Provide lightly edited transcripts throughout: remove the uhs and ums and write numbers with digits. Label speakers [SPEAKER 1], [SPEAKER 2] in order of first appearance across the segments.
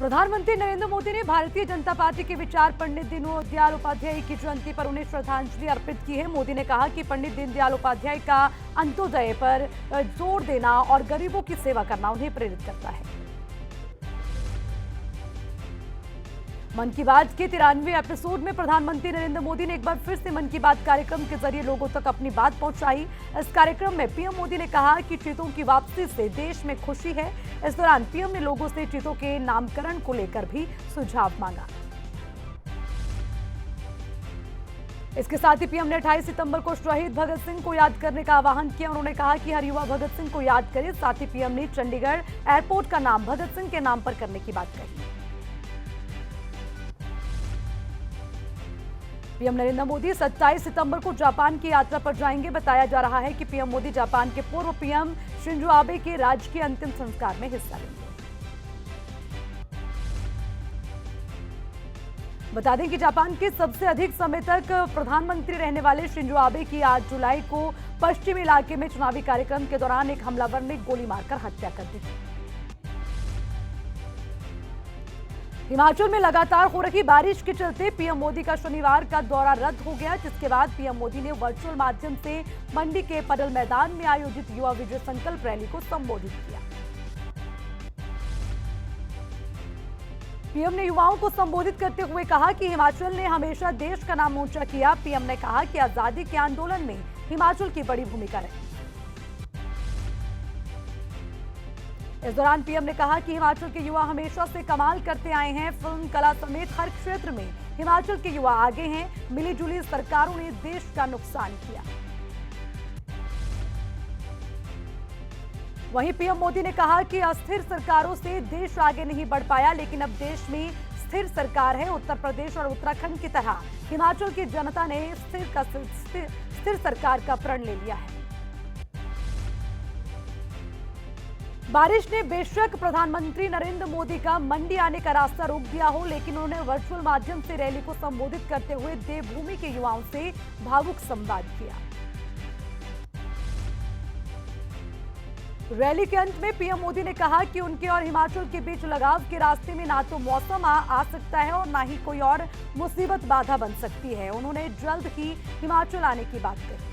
[SPEAKER 1] प्रधानमंत्री नरेंद्र मोदी ने भारतीय जनता पार्टी के विचार पंडित दीनदयाल उपाध्याय की जयंती पर उन्हें श्रद्धांजलि अर्पित की है। मोदी ने कहा कि पंडित दीनदयाल उपाध्याय का अंत्योदय पर जोर देना और गरीबों की सेवा करना उन्हें प्रेरित करता है। मन की बात के 93वें एपिसोड में प्रधानमंत्री नरेंद्र मोदी ने एक बार फिर से मन की बात कार्यक्रम के जरिए लोगों तक अपनी बात पहुंचाई। इस कार्यक्रम में पीएम मोदी ने कहा कि चीतों की वापसी से देश में खुशी है। इस दौरान पीएम ने लोगों से चीतों के नामकरण को लेकर भी सुझाव मांगा। इसके साथ ही पीएम ने 28 सितंबर को शहीद भगत सिंह को याद करने का आह्वान किया। उन्होंने कहा कि हर युवा भगत सिंह को याद करे। साथ ही पीएम ने चंडीगढ़ एयरपोर्ट का नाम भगत सिंह के नाम पर करने की बात कही। पीएम नरेंद्र मोदी 27 सितंबर को जापान की यात्रा पर जाएंगे। बताया जा रहा है कि पीएम मोदी जापान के पूर्व पीएम शिंजो आबे के राजकीय अंतिम संस्कार में हिस्सा लेंगे। बता दें कि जापान के सबसे अधिक समय तक प्रधानमंत्री रहने वाले शिंजो आबे की 8 जुलाई को पश्चिमी इलाके में चुनावी कार्यक्रम के दौरान एक हमलावर ने गोली मारकर हत्या कर दी थी। हिमाचल में लगातार हो रही बारिश के चलते पीएम मोदी का शनिवार का दौरा रद्द हो गया, जिसके बाद पीएम मोदी ने वर्चुअल माध्यम से मंडी के पडल मैदान में आयोजित युवा विजय संकल्प रैली को संबोधित किया। पीएम ने युवाओं को संबोधित करते हुए कहा कि हिमाचल ने हमेशा देश का नाम ऊंचा किया। पीएम ने कहा कि आजादी के आंदोलन में हिमाचल की बड़ी भूमिका रही। इस दौरान पीएम ने कहा कि हिमाचल के युवा हमेशा से कमाल करते आए हैं। फिल्म कला समेत हर क्षेत्र में हिमाचल के युवा आगे हैं। मिलीजुली सरकारों ने देश का नुकसान किया। वहीं पीएम मोदी ने कहा कि अस्थिर सरकारों से देश आगे नहीं बढ़ पाया, लेकिन अब देश में स्थिर सरकार है। उत्तर प्रदेश और उत्तराखंड की तरह हिमाचल की जनता ने स्थिर सरकार का प्रण ले लिया है। बारिश ने बेशक प्रधानमंत्री नरेंद्र मोदी का मंडी आने का रास्ता रोक दिया हो, लेकिन उन्होंने वर्चुअल माध्यम से रैली को संबोधित करते हुए देवभूमि के युवाओं से भावुक संवाद किया। रैली के अंत में पीएम मोदी ने कहा कि उनके और हिमाचल के बीच लगाव के रास्ते में ना तो मौसम आ सकता है और ना ही कोई और मुसीबत बाधा बन सकती है। उन्होंने जल्द ही हिमाचल आने की बात कही।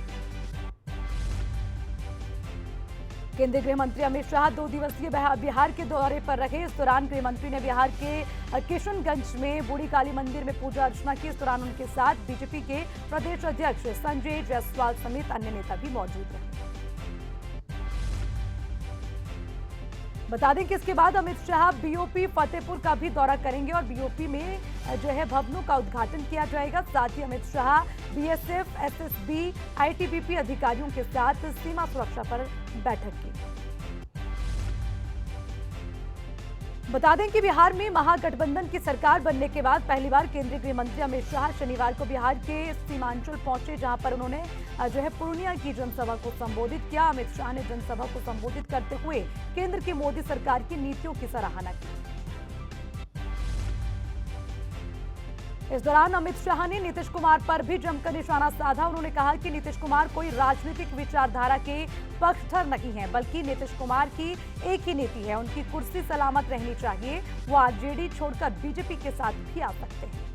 [SPEAKER 1] केंद्रीय गृह मंत्री अमित शाह 2 दिवसीय बिहार के दौरे पर रहे। इस दौरान गृह मंत्री ने बिहार के किशनगंज में बूढ़ी काली मंदिर में पूजा अर्चना की। इस दौरान उनके साथ बीजेपी के प्रदेश अध्यक्ष संजय जायसवाल समेत अन्य नेता भी मौजूद रहे। बता दें कि इसके बाद अमित शाह बीओपी फतेहपुर का भी दौरा करेंगे और बीओपी में भवनों का उद्घाटन किया जाएगा। साथ ही Amit Shah BSF, SSB, ITBP अधिकारियों के साथ सीमा सुरक्षा पर बैठक की। बता दें कि बिहार में महागठबंधन की सरकार बनने के बाद पहली बार केंद्रीय गृह मंत्री अमित शाह शनिवार को बिहार के सीमांचल पहुंचे, जहां पर उन्होंने पूर्णिया की जनसभा को संबोधित किया। अमित शाह ने जनसभा को संबोधित करते हुए केंद्र की मोदी सरकार की नीतियों की सराहना की। इस दौरान अमित शाह ने नीतीश कुमार पर भी जमकर निशाना साधा। उन्होंने कहा कि नीतीश कुमार कोई राजनीतिक विचारधारा के पक्षधर नहीं है, बल्कि नीतीश कुमार की एक ही नीति है, उनकी कुर्सी सलामत रहनी चाहिए। वो आरजेडी छोड़कर बीजेपी के साथ भी आ सकते हैं।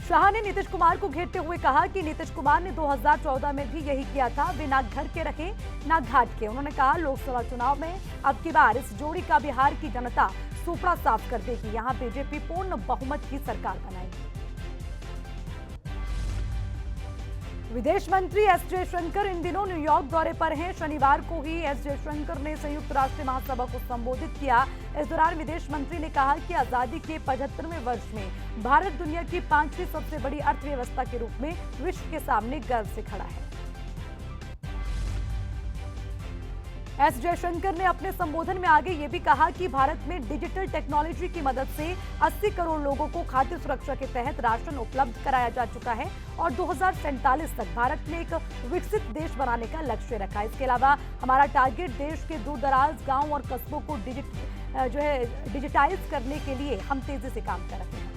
[SPEAKER 1] शाह ने नीतीश कुमार को घेरते हुए कहा कि नीतीश कुमार ने 2014 में भी यही किया था। वे ना घर के रखे ना घाट के। उन्होंने कहा लोकसभा चुनाव में अब की बार इस जोड़ी का बिहार की जनता सुपड़ा साफ कर देगी। यहां बीजेपी पूर्ण बहुमत की सरकार बनाएगी। विदेश मंत्री एस जयशंकर इन दिनों न्यूयॉर्क दौरे पर हैं। शनिवार को ही एस जयशंकर ने संयुक्त राष्ट्र महासभा को संबोधित किया। इस दौरान विदेश मंत्री ने कहा कि आजादी के 75वें वर्ष में भारत दुनिया की 5वीं सबसे बड़ी अर्थव्यवस्था के रूप में विश्व के सामने गर्व से खड़ा है। एस जयशंकर ने अपने संबोधन में आगे ये भी कहा कि भारत में डिजिटल टेक्नोलॉजी की मदद से 80 करोड़ लोगों को खाद्य सुरक्षा के तहत राशन उपलब्ध कराया जा चुका है और 2047 तक भारत में एक विकसित देश बनाने का लक्ष्य रखा है। इसके अलावा हमारा टारगेट देश के दूर दराज गाँव और कस्बों को डिजिटाइज करने के लिए हम तेजी से काम कर रहे हैं।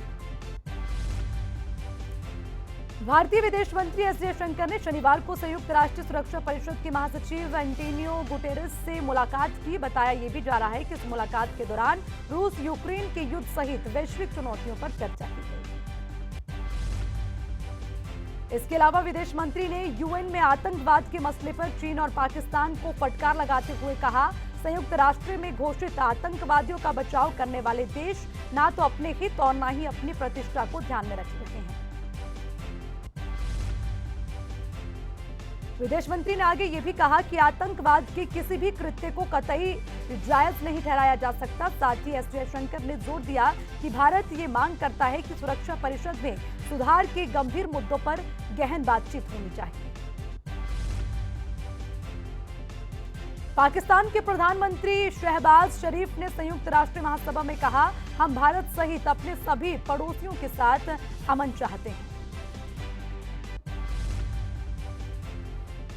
[SPEAKER 1] भारतीय विदेश मंत्री एस जयशंकर ने शनिवार को संयुक्त राष्ट्र सुरक्षा परिषद के महासचिव एंटोनियो गुटेरेस से मुलाकात की। बताया ये भी जा रहा है कि इस मुलाकात के दौरान रूस यूक्रेन के युद्ध सहित वैश्विक चुनौतियों पर चर्चा की गई। इसके अलावा विदेश मंत्री ने यूएन में आतंकवाद के मसले पर चीन और पाकिस्तान को फटकार लगाते हुए कहा, संयुक्त राष्ट्र में घोषित आतंकवादियों का बचाव करने वाले देश ना तो अपने हित और ना ही अपनी प्रतिष्ठा को ध्यान में रख रहे हैं। विदेश मंत्री ने आगे ये भी कहा कि आतंकवाद के किसी भी कृत्य को कतई जायज नहीं ठहराया जा सकता। साथ ही एस जयशंकर ने जोर दिया कि भारत ये मांग करता है कि सुरक्षा परिषद में सुधार के गंभीर मुद्दों पर गहन बातचीत होनी चाहिए। पाकिस्तान के प्रधानमंत्री शहबाज शरीफ ने संयुक्त राष्ट्र महासभा में कहा, हम भारत सहित अपने सभी पड़ोसियों के साथ अमन चाहते हैं।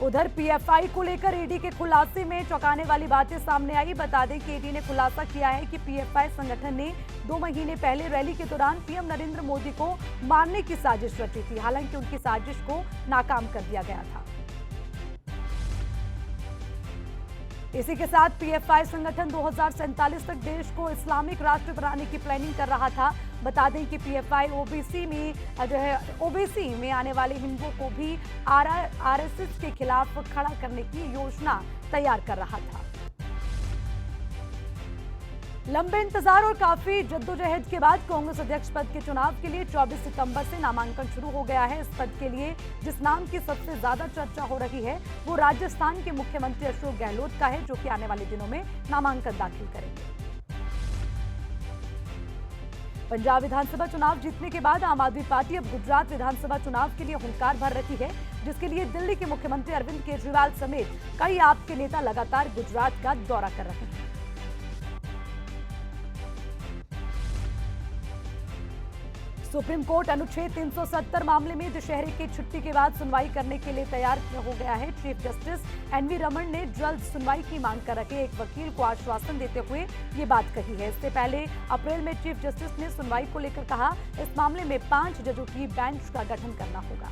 [SPEAKER 1] उधर पीएफआई को लेकर ईडी के खुलासे में चौंकाने वाली बातें सामने आई। बता दें कि ईडी ने खुलासा किया है कि पीएफआई संगठन ने 2 महीने पहले रैली के दौरान पीएम नरेंद्र मोदी को मारने की साजिश रची थी। हालांकि उनकी साजिश को नाकाम कर दिया गया था। इसी के साथ पीएफआई संगठन 2047 तक देश को इस्लामिक राष्ट्र बनाने की प्लानिंग कर रहा था। बता दें कि पीएफआई ओबीसी में आने वाले हिंदुओं को भी आरएसएस के खिलाफ खड़ा करने की योजना तैयार कर रहा था। लंबे इंतजार और काफी जद्दोजहद के बाद कांग्रेस अध्यक्ष पद के चुनाव के लिए 24 सितंबर से नामांकन शुरू हो गया है। इस पद के लिए जिस नाम की सबसे ज्यादा चर्चा हो रही है वो राजस्थान के मुख्यमंत्री अशोक गहलोत का है, जो कि आने वाले दिनों में नामांकन दाखिल करेंगे। पंजाब विधानसभा चुनाव जीतने के बाद आम आदमी पार्टी अब गुजरात विधानसभा चुनाव के लिए हुंकार भर रही है, जिसके लिए दिल्ली के मुख्यमंत्री अरविंद केजरीवाल समेत कई आप के नेता लगातार गुजरात का दौरा कर रहे हैं। सुप्रीम कोर्ट अनुच्छेद 370 मामले में दशहरे की छुट्टी के बाद सुनवाई करने के लिए तैयार हो गया है। चीफ जस्टिस एनवी रमन ने जल्द सुनवाई की मांग कर रखे एक वकील को आश्वासन देते हुए ये बात कही है। इससे पहले अप्रैल में चीफ जस्टिस ने सुनवाई को लेकर कहा, इस मामले में 5 जजों की बेंच का गठन करना होगा।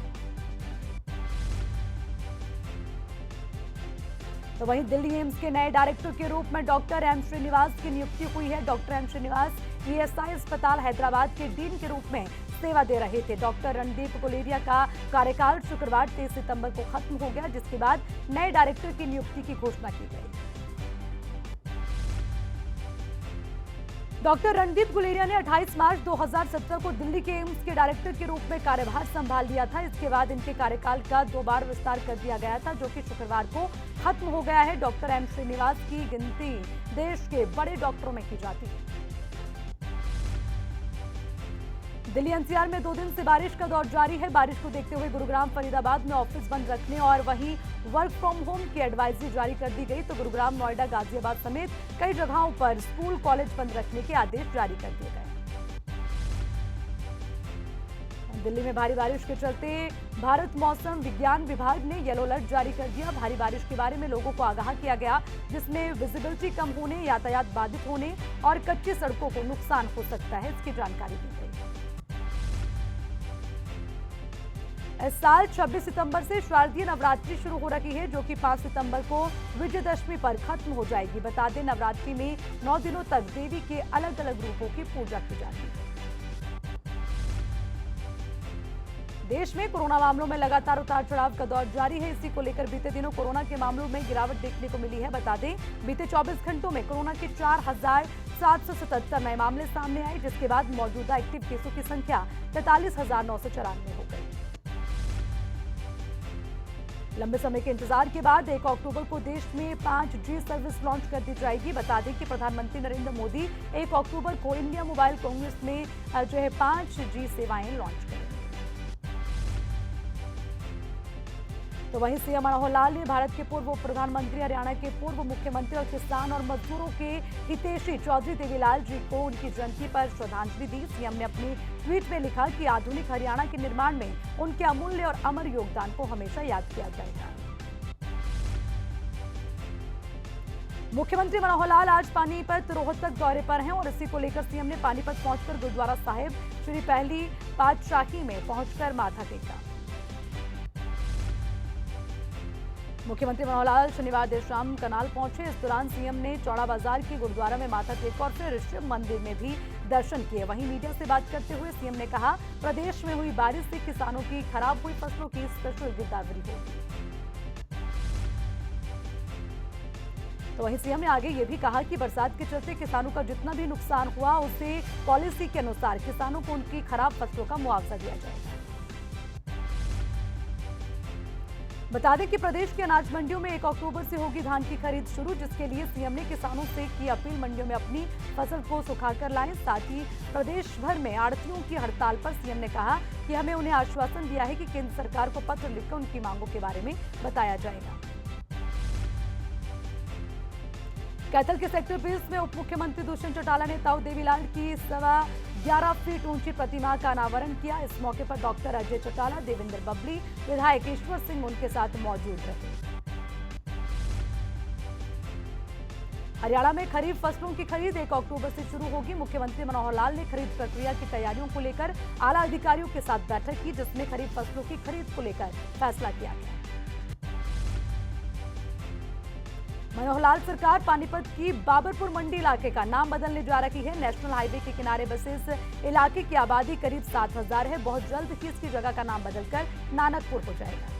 [SPEAKER 1] तो वहीं दिल्ली एम्स के नए डायरेक्टर के रूप में डॉक्टर एम श्रीनिवास की नियुक्ति हुई है। डॉक्टर एम श्रीनिवास ईएसआई अस्पताल हैदराबाद के डीन के रूप में सेवा दे रहे थे। डॉक्टर रणदीप गुलेरिया का कार्यकाल शुक्रवार 23 सितंबर को खत्म हो गया, जिसके बाद नए डायरेक्टर की नियुक्ति की घोषणा की गई। डॉक्टर रणदीप गुलेरिया ने 28 मार्च 2017 को दिल्ली के एम्स के डायरेक्टर के रूप में कार्यभार संभाल लिया था। इसके बाद इनके कार्यकाल का 2 बार विस्तार कर दिया गया था, जो कि शुक्रवार को खत्म हो गया है। डॉक्टर एम श्रीनिवास की गिनती देश के बड़े डॉक्टरों में की जाती है। दिल्ली एनसीआर में 2 दिन से बारिश का दौर जारी है। बारिश को देखते हुए गुरुग्राम, फरीदाबाद में ऑफिस बंद रखने और वहीं वर्क फ्रॉम होम की एडवाइजरी जारी कर दी गई। तो गुरुग्राम, नोएडा, गाजियाबाद समेत कई जगहों पर स्कूल, कॉलेज बंद रखने के आदेश जारी कर दिए गए। दिल्ली में भारी बारिश के चलते भारत मौसम विज्ञान विभाग ने येलो अलर्ट जारी कर दिया। भारी बारिश के बारे में लोगों को आगाह किया गया, जिसमें विजिबिलिटी कम होने, यातायात बाधित होने और कच्ची सड़कों को नुकसान हो सकता है, इसकी जानकारी दी गई। इस साल 26 सितंबर से शारदीय नवरात्रि शुरू हो रही है, जो कि 5 सितंबर को विजयदशमी पर खत्म हो जाएगी। बता दें, नवरात्रि में 9 दिनों तक देवी के अलग अलग रूपों की पूजा की जाती है। देश में कोरोना मामलों में लगातार उतार चढ़ाव का दौर जारी है। इसी को लेकर बीते दिनों कोरोना के मामलों में गिरावट देखने को मिली है। बता दें, बीते 24 घंटों में कोरोना के 4,777 नए मामले सामने आए, जिसके बाद मौजूदा एक्टिव केसों की संख्या 43,994 हो गई। लंबे समय के इंतजार के बाद 1 अक्टूबर को देश में 5G सर्विस लॉन्च कर दी जाएगी। बता दें कि प्रधानमंत्री नरेंद्र मोदी 1 अक्टूबर को इंडिया मोबाइल कांग्रेस में 5G सेवाएं लॉन्च करेंगे। तो वहीं सीएम मनोहर लाल ने भारत के पूर्व प्रधानमंत्री, हरियाणा के पूर्व मुख्यमंत्री और किसान और मजदूरों के हितैषी चौधरी देवीलाल जी को उनकी जयंती पर श्रद्धांजलि दी। सीएम ने अपनी ट्वीट में लिखा कि आधुनिक हरियाणा के निर्माण में उनके अमूल्य और अमर योगदान को हमेशा याद किया जाएगा। मुख्यमंत्री मनोहर लाल आज पानीपत रोहतक दौरे पर हैं और इसी को लेकर सीएम ने पानीपत पहुंचकर गुरुद्वारा साहिब श्री पहली पातशाही में पहुंचकर माथा टेका। मुख्यमंत्री मनोहर लाल शनिवार देर शाम करनाल पहुंचे। इस दौरान सीएम ने चौड़ा बाजार के गुरुद्वारा में माथा टेका और फिर शिव मंदिर में भी दर्शन किए। वहीं मीडिया से बात करते हुए सीएम ने कहा, प्रदेश में हुई बारिश से किसानों की खराब हुई फसलों की स्पेशल गिरदावरी होगी। तो वहीं सीएम ने आगे ये भी कहा कि बरसात के चलते किसानों का जितना भी नुकसान हुआ उसे पॉलिसी के अनुसार किसानों को उनकी खराब फसलों का मुआवजा दिया जाएगा। बता दें कि प्रदेश की अनाज मंडियों में 1 अक्टूबर से होगी धान की खरीद शुरू, जिसके लिए सीएम ने किसानों से की अपील मंडियों में अपनी फसल को सुखाकर लाएं। साथ ही प्रदेश भर में आड़तियों की हड़ताल पर सीएम ने कहा कि हमें उन्हें आश्वासन दिया है कि केंद्र सरकार को पत्र लिखकर उनकी मांगों के बारे में बताया जाएगा। कैथल के सेक्टर 20 में उप मुख्यमंत्री दुष्यंत चौटाला ने ताऊ देवीलाल की 11.25 फीट ऊंची प्रतिमा का अनावरण किया। इस मौके पर डॉक्टर अजय चौटाला, देवेंद्र बबली, विधायक ईश्वर सिंह उनके साथ मौजूद रहे। हरियाणा में खरीफ फसलों की खरीद 1 अक्टूबर से शुरू होगी। मुख्यमंत्री मनोहर लाल ने खरीद प्रक्रिया की तैयारियों को लेकर आला अधिकारियों के साथ बैठक की, जिसमें खरीफ फसलों की खरीद को लेकर फैसला किया गया। मनोहर लाल सरकार पानीपत की बाबरपुर मंडी इलाके का नाम बदलने जा रही है। नेशनल हाईवे के किनारे बसे इस इलाके की आबादी करीब 7,000 है। बहुत जल्द ही इसकी जगह का नाम बदलकर नानकपुर हो जाएगा।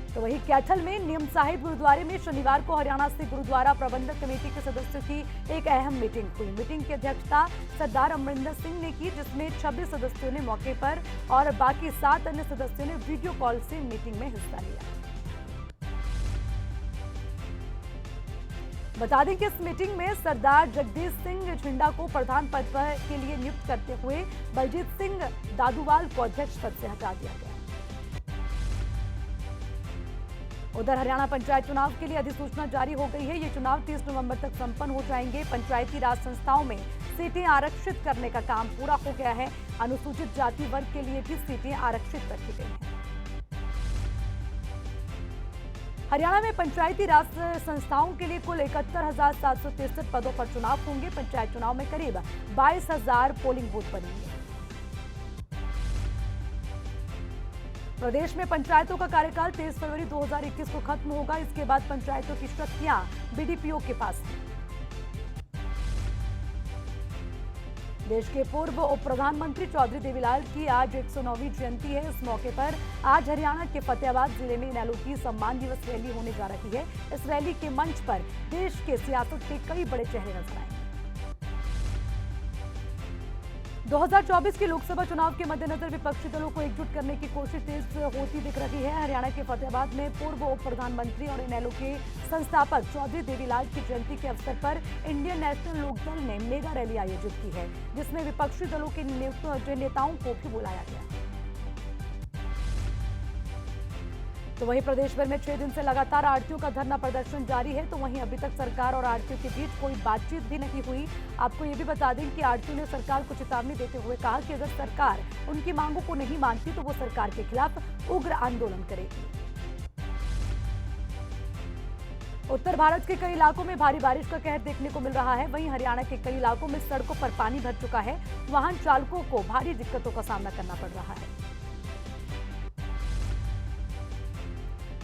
[SPEAKER 1] तो वहीं कैथल में नियम साहिब गुरुद्वारे में शनिवार को हरियाणा से गुरुद्वारा प्रबंधक कमेटी के सदस्यों की एक अहम मीटिंग हुई। मीटिंग की अध्यक्षता सरदार अमरिंदर सिंह ने की, जिसमें 26 सदस्यों ने मौके पर और बाकी 7 अन्य सदस्यों ने वीडियो कॉल से मीटिंग में हिस्सा लिया। बता दें कि इस मीटिंग में सरदार जगदीश सिंह झिंडा को प्रधान पद के लिए नियुक्त करते हुए बलजीत सिंह दादूवाल को अध्यक्ष पद से हटा दिया गया। उधर हरियाणा पंचायत चुनाव के लिए अधिसूचना जारी हो गई है। ये चुनाव 30 नवंबर तक संपन्न हो जाएंगे। पंचायती राज संस्थाओं में सीटें आरक्षित करने का काम पूरा हो गया है। अनुसूचित जाति वर्ग के लिए भी सीटें आरक्षित रखी गई हैं। हरियाणा में पंचायती राज संस्थाओं के लिए कुल 71,763 पदों पर चुनाव होंगे। पंचायत चुनाव में करीब 22,000 पोलिंग बूथ बनेंगे। प्रदेश में पंचायतों का कार्यकाल 23 फरवरी 2021 को खत्म होगा। इसके बाद पंचायतों की शक्तियां बीडीपीओ के पास हैं। देश के पूर्व उप प्रधानमंत्री चौधरी देवीलाल की आज 109वीं जयंती है। इस मौके पर आज हरियाणा के फतेहाबाद जिले में इनेलो की सम्मान दिवस रैली होने जा रही है। इस रैली के मंच पर देश के सियासत के कई बड़े चेहरे नजर आएंगे। 2024 के लोकसभा चुनाव के मद्देनजर विपक्षी दलों को एकजुट करने की कोशिश तेज होती दिख रही है। हरियाणा के फतेहाबाद में पूर्व उप प्रधानमंत्री और इनेलो के संस्थापक चौधरी देवीलाल की जयंती के अवसर पर इंडियन नेशनल लोकदल ने मेगा रैली आयोजित की है, जिसमें विपक्षी दलों के नेताओं को भी बुलाया गया। तो वहीं प्रदेश भर में 6 दिन से लगातार आड़तियों का धरना प्रदर्शन जारी है। तो वहीं अभी तक सरकार और आड़तियों के बीच कोई बातचीत भी नहीं हुई। आपको ये भी बता दें कि आड़तियों ने सरकार को चेतावनी देते हुए कहा कि अगर सरकार उनकी मांगों को नहीं मानती तो वो सरकार के खिलाफ उग्र आंदोलन करेगी। उत्तर भारत के कई इलाकों में भारी बारिश का कहर देखने को मिल रहा है। वहीं हरियाणा के कई इलाकों में सड़कों पर पानी भर चुका है। वाहन चालकों को भारी दिक्कतों का सामना करना पड़ रहा है।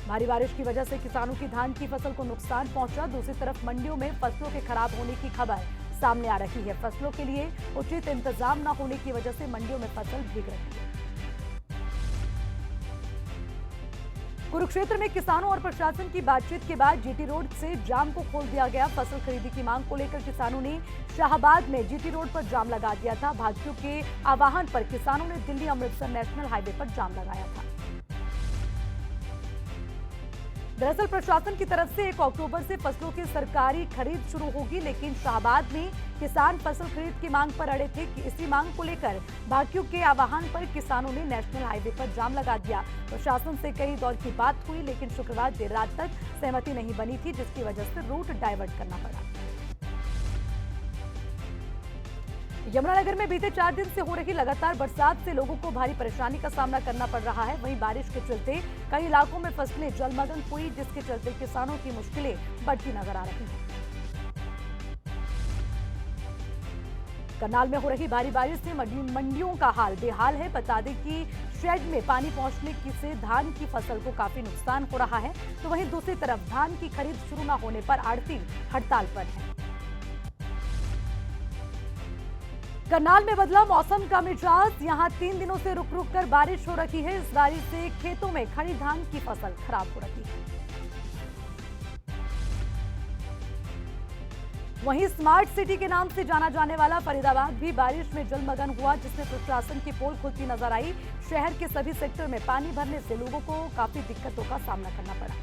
[SPEAKER 1] भारी बारिश की वजह से किसानों की धान की फसल को नुकसान पहुंचा। दूसरी तरफ मंडियों में फसलों के खराब होने की खबर सामने आ रही है। फसलों के लिए उचित इंतजाम न होने की वजह से मंडियों में फसल भीग रही है। कुरुक्षेत्र में किसानों और प्रशासन की बातचीत के बाद जीटी रोड से जाम को खोल दिया गया। फसल खरीदी की मांग को लेकर किसानों ने शाहबाद में जीटी रोड पर जाम लगा दिया था। भाजपा के आह्वान पर किसानों ने दिल्ली अमृतसर नेशनल हाईवे पर जाम लगाया था। दरअसल प्रशासन की तरफ से 1 अक्टूबर से फसलों की सरकारी खरीद शुरू होगी, लेकिन शाहबाद में किसान फसल खरीद की मांग पर अड़े थे कि इसी मांग को लेकर भाजपा के आह्वान पर किसानों ने नेशनल हाईवे पर जाम लगा दिया। प्रशासन से कई दौर की बात हुई, लेकिन शुक्रवार देर रात तक सहमति नहीं बनी थी, जिसकी वजह से रूट डाइवर्ट करना पड़ा। यमुनानगर में बीते 4 दिन से हो रही लगातार बरसात से लोगों को भारी परेशानी का सामना करना पड़ रहा है। वहीं बारिश के चलते कई इलाकों में फसलें जलमग्न हुई, जिसके चलते किसानों की मुश्किलें बढ़ती नजर आ रही हैं। करनाल में हो रही भारी बारिश से मंडियों का हाल बेहाल है। बता दें कि शेड में पानी पहुंचने से धान की फसल को काफी नुकसान हो रहा है, तो वहीं दूसरी तरफ धान की खरीद शुरू न होने पर आढ़ती हड़ताल पर है। करनाल में बदला मौसम का मिजाज, यहां 3 दिनों से रुक रुक कर बारिश हो रही है। इस बारिश से खेतों में खड़ी धान की फसल खराब हो रही है। वहीं स्मार्ट सिटी के नाम से जाना जाने वाला फरीदाबाद भी बारिश में जलमग्न हुआ, जिसमें प्रशासन की पोल खुलती नजर आई। शहर के सभी सेक्टर में पानी भरने से लोगों को काफी दिक्कतों का सामना करना पड़ा।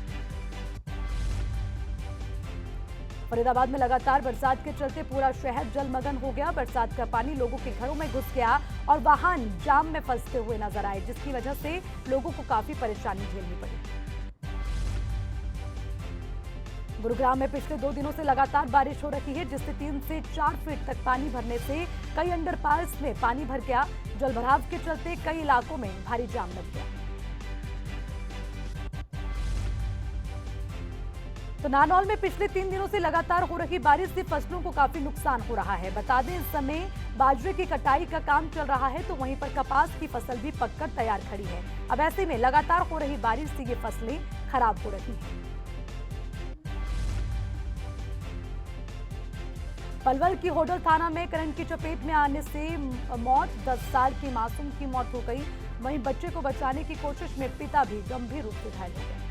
[SPEAKER 1] फरीदाबाद में लगातार बरसात के चलते पूरा शहर जलमग्न हो गया। बरसात का पानी लोगों के घरों में घुस गया और वाहन जाम में फंसते हुए नजर आए, जिसकी वजह से लोगों को काफी परेशानी झेलनी पड़ी। गुरुग्राम में पिछले 2 दिनों से लगातार बारिश हो रही है, जिससे 3 से 4 फीट तक पानी भरने से कई अंडरपास में पानी भर गया। जलभराव के चलते कई इलाकों में भारी जाम लग गया। तो नानौल में पिछले 3 दिनों से लगातार हो रही बारिश से फसलों को काफी नुकसान हो रहा है। बता दें, इस समय बाजरे की कटाई का काम चल रहा है, तो वहीं पर कपास की फसल भी पककर तैयार खड़ी है। अब ऐसे में लगातार हो रही बारिश से ये फसलें खराब हो रही हैं। पलवल की होडल थाना में करंट की चपेट में आने से मौत, 10 साल की मासूम की मौत हो गई। वहीं बच्चे को बचाने की कोशिश में पिता भी गंभीर रूप से घायल हो गया।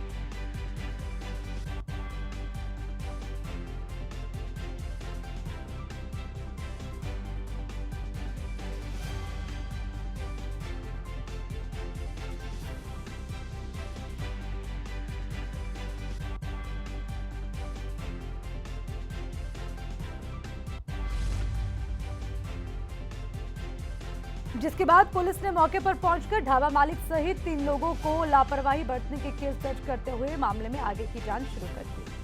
[SPEAKER 1] जिसके बाद पुलिस ने मौके पर पहुंचकर ढाबा मालिक सहित 3 लोगों को लापरवाही बरतने के केस दर्ज करते हुए मामले में आगे की जांच शुरू कर दी।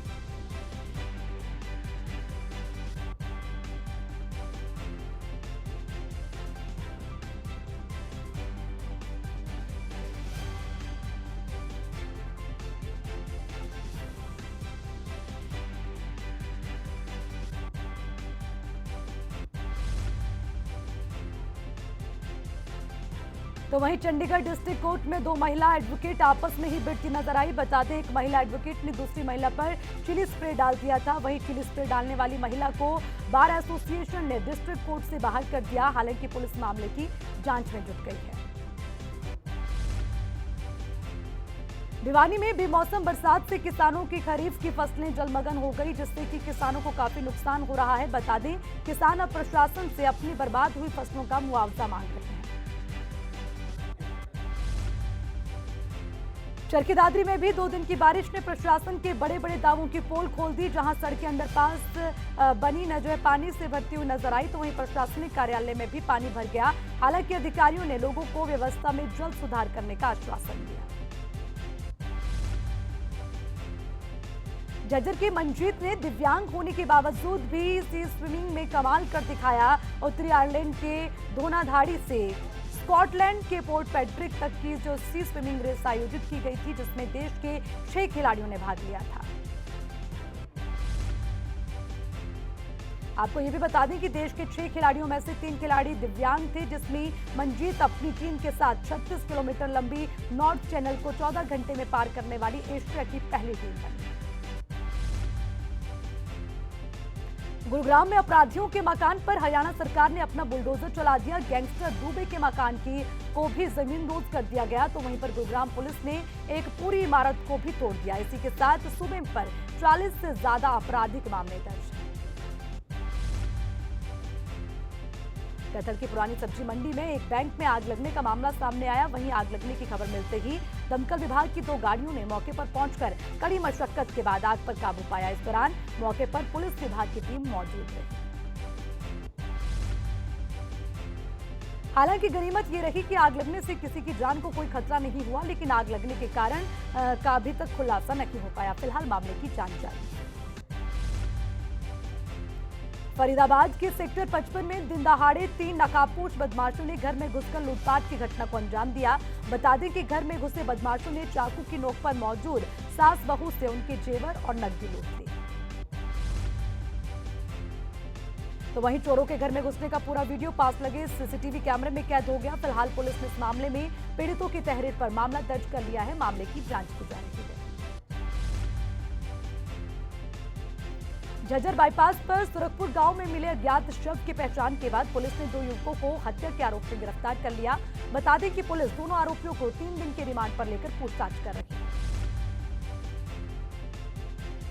[SPEAKER 1] तो वहीं चंडीगढ़ डिस्ट्रिक्ट कोर्ट में 2 महिला एडवोकेट आपस में ही भिड़ती नजर आई। बता दें, एक महिला एडवोकेट ने दूसरी महिला पर चिली स्प्रे डाल दिया था। वहीं चिली स्प्रे डालने वाली महिला को बार एसोसिएशन ने डिस्ट्रिक्ट कोर्ट से बाहर कर दिया। हालांकि पुलिस मामले की जांच में जुट गई है। भिवानी में बेमौसम बरसात से किसानों की खरीफ की फसलें जलमग्न हो गई, जिससे कि किसानों को काफी नुकसान हो रहा है। बता दें, किसान अब प्रशासन से अपनी बर्बाद हुई फसलों का मुआवजा मांग रहे हैं। चरखी दादरी में भी 2 दिन की बारिश ने प्रशासन के बड़े बड़े दावों की पोल खोल दी। जहां सड़कें अंडरपास बनी न जो है पानी से भरती हुई नजर आई, तो वहीं प्रशासनिक कार्यालय में भी पानी भर गया। हालांकि अधिकारियों ने लोगों को व्यवस्था में जल्द सुधार करने का आश्वासन दिया। झज्जर की मंजीत ने दिव्यांग होने के बावजूद भी सी स्विमिंग में कमाल कर दिखाया। उत्तरी आयरलैंड के धोनाधाड़ी से स्कॉटलैंड के पोर्ट पैट्रिक तक की जो सी स्विमिंग रेस आयोजित की गई थी, जिसमें देश के 6 खिलाड़ियों ने भाग लिया था। आपको ये भी बता दें कि देश के 6 खिलाड़ियों में से 3 खिलाड़ी दिव्यांग थे, जिसमें मंजीत अपनी टीम के साथ 36 किलोमीटर लंबी नॉर्थ चैनल को 14 घंटे में पार करने वाली एशिया की पहली टीम बनी। गुरुग्राम में अपराधियों के मकान पर हरियाणा सरकार ने अपना बुलडोजर चला दिया। गैंगस्टर दुबे के मकान को भी जमीन दोज कर दिया गया, तो वहीं पर गुरुग्राम पुलिस ने एक पूरी इमारत को भी तोड़ दिया। इसी के साथ सूबे पर 40 से ज्यादा आपराधिक मामले दर्ज हैं। कैथल की पुरानी सब्जी मंडी में एक बैंक में आग लगने का मामला सामने आया। वहीं आग लगने की खबर मिलते ही दमकल विभाग की 2 गाड़ियों ने मौके पर पहुंचकर कड़ी मशक्कत के बाद आग पर काबू पाया। इस दौरान मौके पर पुलिस विभाग की टीम मौजूद रही। हालांकि गनीमत ये रही कि आग लगने से किसी की जान को कोई खतरा नहीं हुआ, लेकिन आग लगने के कारण का अभी तक खुलासा नहीं हो पाया। फिलहाल मामले की जांच जारी है। फरीदाबाद के सेक्टर 55 में दिन दहाड़े 3 नकाबपोश बदमाशों ने घर में घुसकर लूटपाट की घटना को अंजाम दिया। बता दें कि घर में घुसे बदमाशों ने चाकू की नोक पर मौजूद सास बहू से उनके जेवर और नकदी लूट ली। तो वहीं चोरों के घर में घुसने का पूरा वीडियो पास लगे सीसीटीवी कैमरे में कैद हो गया। फिलहाल पुलिस ने इस मामले में पीड़ितों की तहरीर पर मामला दर्ज कर लिया है। मामले की जांच की जा रही है। झज्जर बाईपास पर सुरखपुर गांव में मिले अज्ञात शव की पहचान के बाद पुलिस ने 2 युवकों को हत्या के आरोप में गिरफ्तार कर लिया। बता दें कि पुलिस दोनों आरोपियों को 3 दिन के रिमांड पर लेकर पूछताछ कर रही है।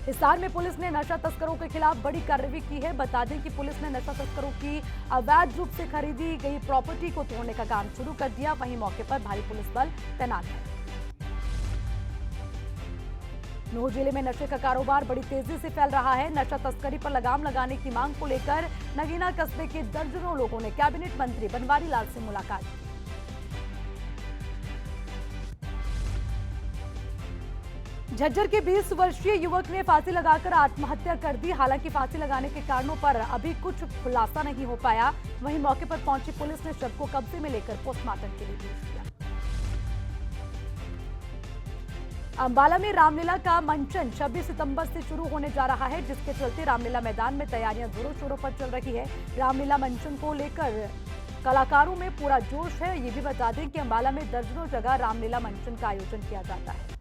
[SPEAKER 1] हिसार में पुलिस ने नशा तस्करों के खिलाफ बड़ी कार्रवाई की है। बता दें कि पुलिस ने नशा तस्करों की अवैध रूप से खरीदी गई प्रॉपर्टी को तोड़ने का काम शुरू कर दिया। वहीं मौके पर भारी पुलिस बल तैनात है। नूह जिले में नशे का कारोबार बड़ी तेजी से फैल रहा है। नशा तस्करी पर लगाम लगाने की मांग को लेकर नगीना कस्बे के दर्जनों लोगों ने कैबिनेट मंत्री बनवारी लाल से मुलाकात की। झज्जर के 20 वर्षीय युवक ने फांसी लगाकर आत्महत्या कर दी। हालांकि फांसी लगाने के कारणों पर अभी कुछ खुलासा नहीं हो पाया। वहीं मौके पर पहुंची पुलिस ने शव को कब्जे में लेकर पोस्टमार्टम के लिए भेज दिया। अंबाला में रामलीला का मंचन 26 सितंबर से शुरू होने जा रहा है, जिसके चलते रामलीला मैदान में तैयारियां जोरों शोरों पर चल रही है। रामलीला मंचन को लेकर कलाकारों में पूरा जोश है। ये भी बता दें कि अंबाला में दर्जनों जगह रामलीला मंचन का आयोजन किया जाता है।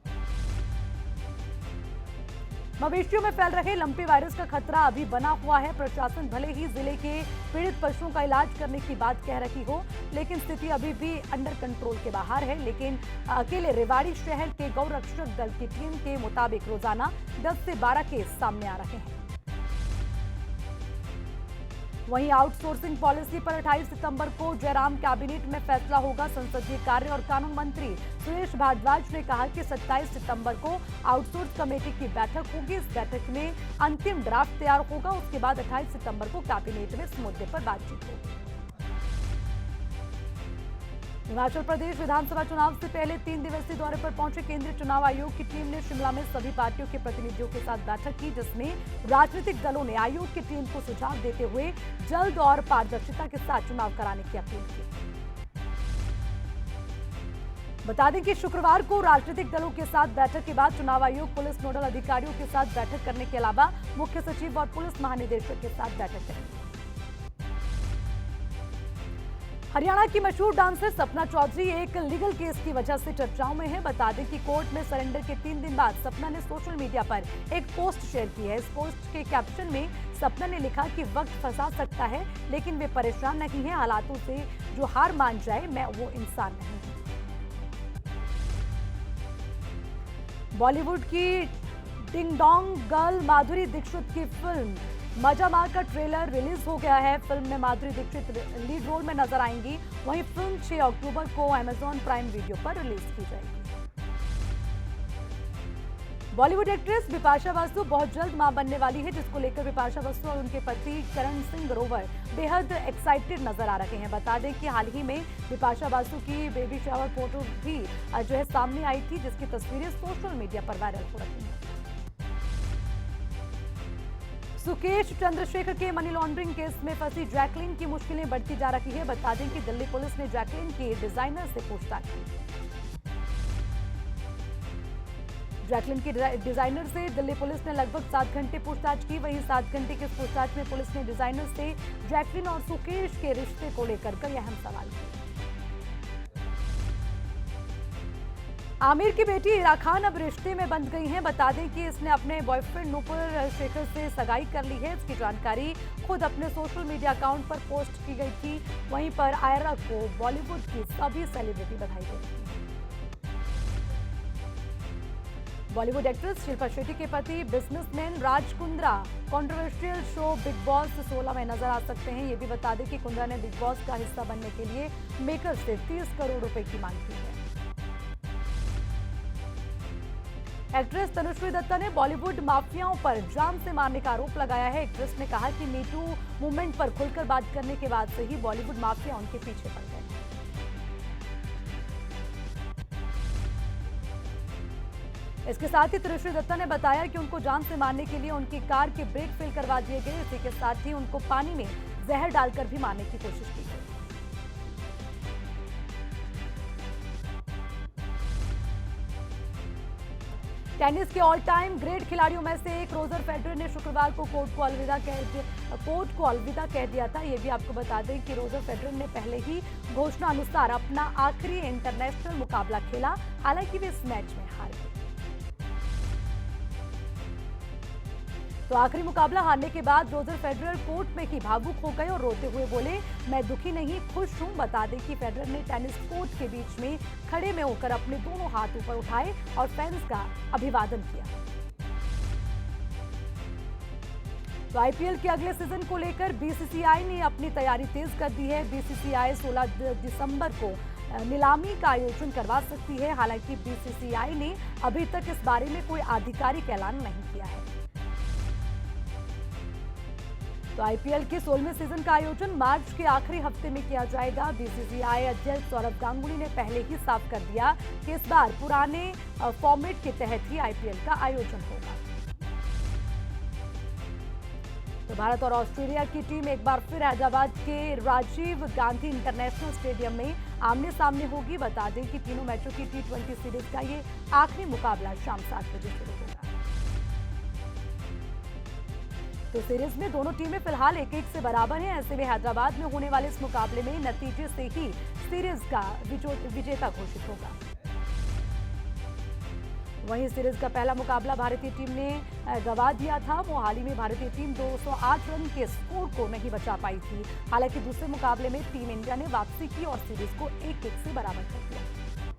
[SPEAKER 1] मवेशियों में फैल रहे लंपी वायरस का खतरा अभी बना हुआ है। प्रशासन भले ही जिले के पीड़ित पशुओं का इलाज करने की बात कह रही हो, लेकिन स्थिति अभी भी अंडर कंट्रोल के बाहर है। लेकिन अकेले रेवाड़ी शहर के गौरक्षक दल की टीम के मुताबिक रोजाना 10 से 12 केस सामने आ रहे हैं। वहीं आउटसोर्सिंग पॉलिसी पर 28 सितंबर को जयराम कैबिनेट में फैसला होगा। संसदीय कार्य और कानून मंत्री सुरेश भारद्वाज ने कहा कि 27 सितंबर को आउटसोर्स कमेटी की बैठक होगी। इस बैठक में अंतिम ड्राफ्ट तैयार होगा। उसके बाद 28 सितंबर को कैबिनेट में इस मुद्दे पर बातचीत होगी। हिमाचल प्रदेश विधानसभा चुनाव से पहले 3 दिवसीय दौरे पर पहुंचे केंद्रीय चुनाव आयोग की टीम ने शिमला में सभी पार्टियों के प्रतिनिधियों के साथ बैठक की, जिसमें राजनीतिक दलों ने आयोग की टीम को सुझाव देते हुए जल्द और पारदर्शिता के साथ चुनाव कराने की अपील की। बता दें कि शुक्रवार को राजनीतिक दलों के साथ बैठक के बाद चुनाव आयोग पुलिस नोडल अधिकारियों के साथ बैठक करने के अलावा मुख्य सचिव और पुलिस महानिदेशक के साथ बैठक करेंगे। हरियाणा की मशहूर डांसर सपना चौधरी एक लीगल केस की वजह से चर्चाओं में है। बता दें कि कोर्ट में सरेंडर के 3 दिन बाद सपना ने सोशल मीडिया पर एक पोस्ट शेयर की है। इस पोस्ट के कैप्शन में सपना ने लिखा कि वक्त फंसा सकता है, लेकिन वे परेशान नहीं है। हालातों से जो हार मान जाए, मैं वो इंसान नहीं हूं। बॉलीवुड की ding dong girl Madhuri Dixit की फिल्म मजा मार का ट्रेलर रिलीज हो गया है। फिल्म में माधुरी दीक्षित लीड रोल में नजर आएंगी। वहीं फिल्म 6 अक्टूबर को अमेज़न प्राइम वीडियो पर रिलीज की जाएगी। बॉलीवुड एक्ट्रेस बिपाशा बासु बहुत जल्द मां बनने वाली है, जिसको लेकर बिपाशा बासु और उनके पति करण सिंह ग्रोवर बेहद एक्साइटेड नजर आ रहे हैं। बता दें कि हाल ही में बिपाशा बासु की बेबी शावर फोटो भी जो है सामने आई थी, जिसकी तस्वीरें सोशल मीडिया पर वायरल हो रही हैं। सुकेश चंद्रशेखर के मनी लॉन्ड्रिंग केस में फंसी जैकलीन की मुश्किलें बढ़ती जा रही है। बता दें कि दिल्ली पुलिस ने जैकलीन के डिजाइनर से पूछताछ की। जैकलीन की डिजाइनर से दिल्ली पुलिस ने लगभग 7 घंटे पूछताछ की। वहीं 7 घंटे की पूछताछ में पुलिस ने डिजाइनर से जैकलीन और सुकेश के रिश्ते को लेकर कई अहम सवाल किए। आमिर की बेटी इरा खान अब रिश्ते में बंध गई हैं। बता दें कि इसने अपने बॉयफ्रेंड नूपुर शेखर से सगाई कर ली है। इसकी जानकारी खुद अपने सोशल मीडिया अकाउंट पर पोस्ट की गई थी। वहीं पर आयरा को बॉलीवुड की सभी सेलिब्रिटी बधाई दे रही हैं। बॉलीवुड एक्ट्रेस शिल्पा शेट्टी के पति businessman Raj Kundra controversial show big boss 16 में नजर आ सकते हैं। ये भी बता दें कि कुंद्रा ने बिग बॉस का हिस्सा बनने के लिए मेकर से 30 करोड़ रुपए की मांग की है। एक्ट्रेस तनुश्री दत्ता ने बॉलीवुड माफियाओं पर जान से मारने का आरोप लगाया है। एक्ट्रेस ने कहा कि मी टू मूवमेंट पर खुलकर बात करने के बाद से ही बॉलीवुड माफिया उनके पीछे पड़ गए। इसके साथ ही तनुश्री दत्ता ने बताया कि उनको जान से मारने के लिए उनकी कार के ब्रेक फेल करवा दिए गए। इसी के साथ ही उनको पानी में जहर डालकर भी मारने की कोशिश की गई। टेनिस के ऑल टाइम ग्रेट खिलाड़ियों में से एक रोजर फेडरर ने शुक्रवार को कोर्ट को अलविदा कह दिया था। ये भी आपको बता दें कि रोजर फेडरर ने पहले ही घोषणा अनुसार अपना आखिरी इंटरनेशनल मुकाबला खेला, हालांकि वे इस मैच में हार गए। तो आखिरी मुकाबला हारने के बाद रोजर फेडरर कोर्ट में ही भावुक हो गए और रोते हुए बोले, मैं दुखी नहीं खुश हूं। बता दें कि फेडरर ने टेनिस कोर्ट के बीच में खड़े में होकर अपने दोनों हाथ ऊपर उठाए और फैंस का अभिवादन किया। तो आईपीएल के अगले सीजन को लेकर बीसीसीआई ने अपनी तैयारी तेज कर दी है। बीसीसीआई 16 दिसंबर को नीलामी का आयोजन करवा सकती है। हालांकि बीसीसीआई ने अभी तक इस बारे में कोई आधिकारिक ऐलान नहीं किया है। तो आईपीएल के 16वें सीजन का आयोजन मार्च के आखिरी हफ्ते में किया जाएगा। बीसीसीआई अध्यक्ष सौरभ गांगुली ने पहले ही साफ कर दिया कि इस बार पुराने फॉर्मेट के तहत ही आईपीएल का आयोजन होगा। तो भारत और ऑस्ट्रेलिया की टीम एक बार फिर हैदराबाद के राजीव गांधी इंटरनेशनल स्टेडियम में आमने सामने होगी। बता दें कि तीनों मैचों की T20 सीरीज का ये आखिरी मुकाबला शाम 7 बजे शुरू होगा। तो सीरीज में दोनों टीमें फिलहाल 1-1 से बराबर हैं। ऐसे में हैदराबाद में होने वाले इस मुकाबले में नतीजे से ही सीरीज का विजेता घोषित होगा। वहीं सीरीज का पहला मुकाबला भारतीय टीम ने गंवा दिया था। मोहाली में भारतीय टीम 208 रन के स्कोर को नहीं बचा पाई थी। हालांकि दूसरे मुकाबले में टीम इंडिया ने वापसी की और सीरीज को 1-1 से बराबर कर दिया।